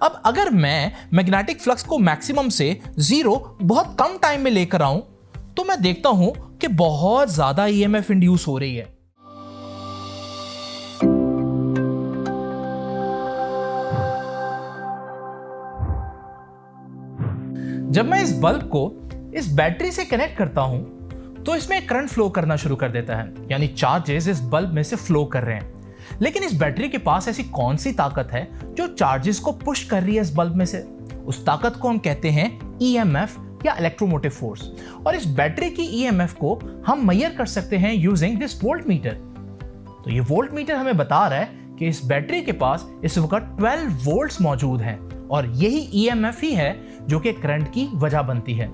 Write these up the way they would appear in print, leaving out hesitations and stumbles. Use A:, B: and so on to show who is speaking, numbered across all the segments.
A: अब अगर मैं मैग्नेटिक फ्लक्स को मैक्सिमम से जीरो बहुत कम टाइम में लेकर आऊं तो मैं देखता हूं कि बहुत ज्यादा ईएमएफ इंड्यूस हो रही है। जब मैं इस बल्ब को इस बैटरी से कनेक्ट करता हूं तो इसमें करंट फ्लो करना शुरू कर देता है, यानी चार्जेस इस बल्ब में से फ्लो कर रहे हैं। लेकिन इस बैटरी के पास ऐसी कौन सी ताकत है जो चार्जेस को पुश कर रही है इस बल्ब में से? उस ताकत को हम कहते हैं ईएमएफ या इलेक्ट्रोमोटिव फोर्स। और इस बैटरी की ईएमएफ को हम मेजर कर सकते हैं यूजिंग दिस वोल्ट मीटर। तो ये वोल्ट मीटर हमें बता रहा है कि इस बैटरी के पास इस वक्त 12 वोल्ट्स मौजूद हैं और यही ईएमएफ ही है जो कि करंट की वजह बनती है।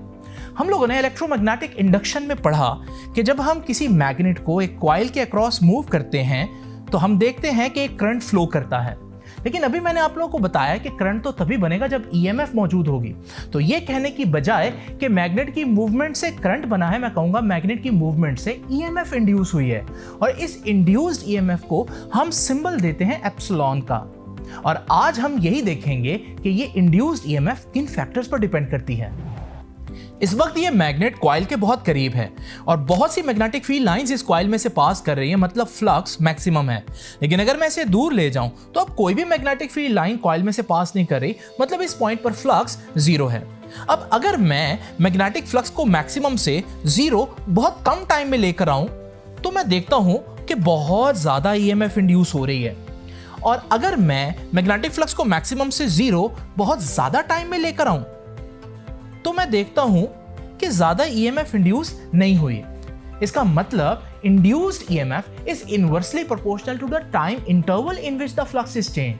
A: हम लोगों ने इलेक्ट्रोमैग्नेटिक इंडक्शन में पढ़ा कि जब हम किसी मैग्नेट को एक कॉइल के अक्रॉस मूव करते हैं तो हम देखते हैं कि एक करंट फ्लो करता है। लेकिन अभी मैंने आप लोगों को बताया कि करंट तो तभी बनेगा जब ईएमएफ मौजूद होगी। तो ये कहने की बजाय कि मैग्नेट की मूवमेंट से करंट बना है, मैं कहूंगा मैग्नेट की मूवमेंट से ईएमएफ इंड्यूस हुई है। और इस इंड्यूस्ड ईएमएफ को हम सिंबल देते हैं एप्सिलॉन का। और आज हम यही देखेंगे कि ये इंड्यूस्ड ईएमएफ किन फैक्टर्स पर डिपेंड करती है। इस वक्त ये मैग्नेट कॉइल के बहुत करीब है और बहुत सी मैग्नेटिक फील्ड लाइंस इस कॉइल में से पास कर रही है, मतलब फ्लक्स मैक्सिमम है। लेकिन अगर मैं इसे दूर ले जाऊं तो अब कोई भी मैग्नेटिक फील्ड लाइन कॉइल में से पास नहीं कर रही, मतलब इस पॉइंट पर फ्लक्स जीरो है। अब अगर मैं मैग्नेटिक फ्लक्स को मैक्सिमम से जीरो बहुत कम टाइम में लेकर आऊं तो मैं देखता हूं कि बहुत ज्यादा ईएमएफ इंड्यूस हो रही है। और अगर मैं मैग्नेटिक फ्लक्स को मैक्सिमम से जीरो बहुत ज्यादा टाइम में लेकर आऊं तो मैं देखता हूं कि ज्यादा ईएमएफ इंड्यूस नहीं हुई। इसका मतलब induced EMF is inversely proportional to the time interval in which the flux is change.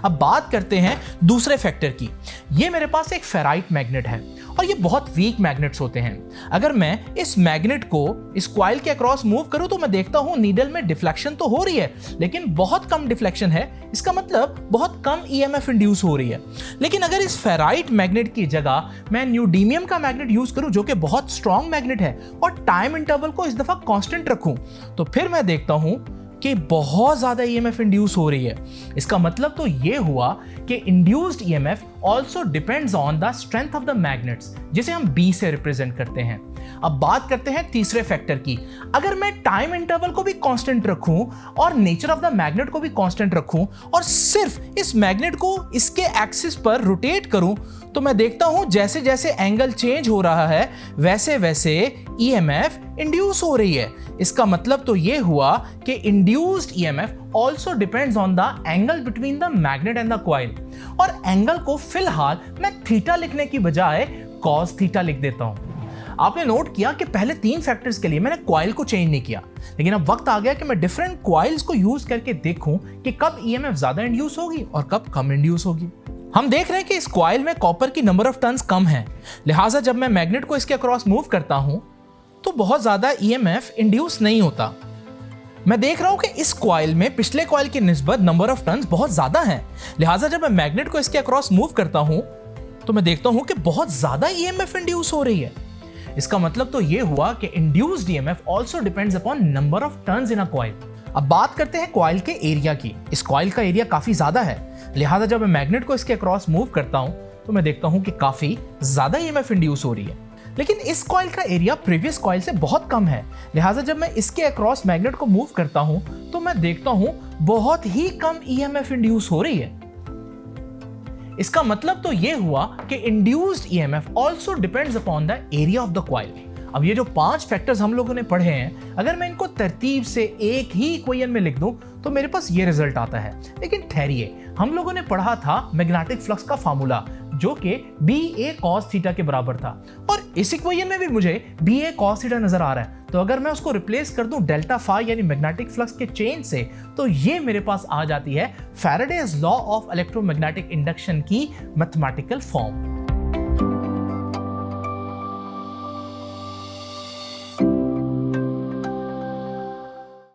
A: अब बात करते हैं दूसरे फैक्टर की। ये मेरे पास एक फेराइट मैग्नेट है और ये बहुत वीक मैग्नेट्स होते हैं। अगर मैं इस मैग्नेट को इस कॉइल के अक्रॉस मूव करूं तो मैं देखता हूं नीडल में डिफ्लेक्शन तो हो रही है, लेकिन बहुत कम डिफ्लेक्शन है। इसका मतलब बहुत कम ईएमएफ इंड्यूस हो रही है। लेकिन अगर इस फेराइट मैग्नेट की जगह मैं न्यूडीमियम का मैग्नेट यूज करूं जो कि बहुत स्ट्रॉन्ग मैग्नेट है और टाइम इंटरवल को इस दफा कांस्टेंट रखूं तो फिर मैं देखता हूं कि बहुत ज्यादा ईएमएफ इंड्यूस हो रही है। इसका मतलब तो ये हुआ कि induced EMF also depends on the strength of the magnets, जिसे हम बी से रिप्रेजेंट करते हैं। अब बात करते हैं तीसरे फैक्टर की। अगर मैं टाइम इंटरवल को भी कांस्टेंट रखूं और नेचर ऑफ द मैग्नेट को भी कांस्टेंट रखूं और सिर्फ इस मैग्नेट को इसके एक्सिस पर रोटेट करूं तो मैं देखता हूं जैसे जैसे एंगल चेंज हो रहा है वैसे वैसे ईएमएफ इंड्यूस हो रही है। इसका मतलब तो ये हुआ कि induced EMF also depends on the angle between the magnet and the coil. और एंगल को फिलहाल मैं थीटा लिखने की बजाय कॉस थीटा लिख देता हूं। आपने नोट किया कि पहले तीन फैक्टर्स के लिए मैंने कॉइल को चेंज नहीं किया, लेकिन अब वक्त आ गया कि मैं डिफरेंट कॉइल्स को यूज करके देखूं कि कब ईएमएफ ज्यादा इंड्यूस होगी और कब कम इंड्यूस होगी। हम देख रहे हैं कि इस कॉइल में कॉपर की नंबर ऑफ टर्न्स कम है, लिहाजा जब मैं मैग्नेट को इसके अक्रॉस मूव करता हूं तो बहुत ज्यादा ईएमएफ इंड्यूस नहीं होता। मैं देख रहा हूं कि इस कॉइल में पिछले कॉइल की निस्बत नंबर ऑफ टर्न्स बहुत ज्यादा है, लिहाजा जब मैं मैग्नेट को इसके अक्रॉस मूव करता हूं तो मैं देखता हूं कि बहुत ज्यादा ईएमएफ इंड्यूस हो रही है। इसका मतलब तो यह हुआ कि induced EMF also depends upon number of turns in a coil. अब बात करते हैं कॉइल के एरिया की। इस कॉइल का एरिया काफी ज्यादा है, लिहाजा जब मैं मैग्नेट को इसके अक्रॉस मूव करता हूं तो मैं देखता हूं कि काफी ज्यादा ईएमएफ इंड्यूस हो रही है। लेकिन इस कॉइल का एरिया प्रीवियस कॉइल से बहुत कम है, लिहाजा जब मैं इसके अक्रॉस मैग्नेट को मूव करता हूं तो मैं देखता हूं बहुत ही कम ईएमएफ इंड्यूस हो रही है। इसका मतलब तो यह हुआ कि induced EMF also depends upon the area of the coil. अब ये जो 5 फैक्टर्स हम लोगों ने पढ़े हैं, अगर मैं इनको तरतीब से एक ही इक्वेशन में लिख दूं तो मेरे पास ये रिजल्ट आता है। लेकिन ठहरिए, हम लोगों ने पढ़ा था मैग्नेटिक फ्लक्स का फार्मूला जो कि BA cos थीटा के बराबर था, और इस इक्वेशन में भी मुझे BA cos थीटा नजर आ रहा है। तो अगर मैं उसको रिप्लेस कर दूं डेल्टा फाई यानी मैग्नेटिक फ्लक्स के चेंज से, तो ये मेरे पास आ जाती है Faraday's law of electromagnetic induction की मैथमेटिकल फॉर्म।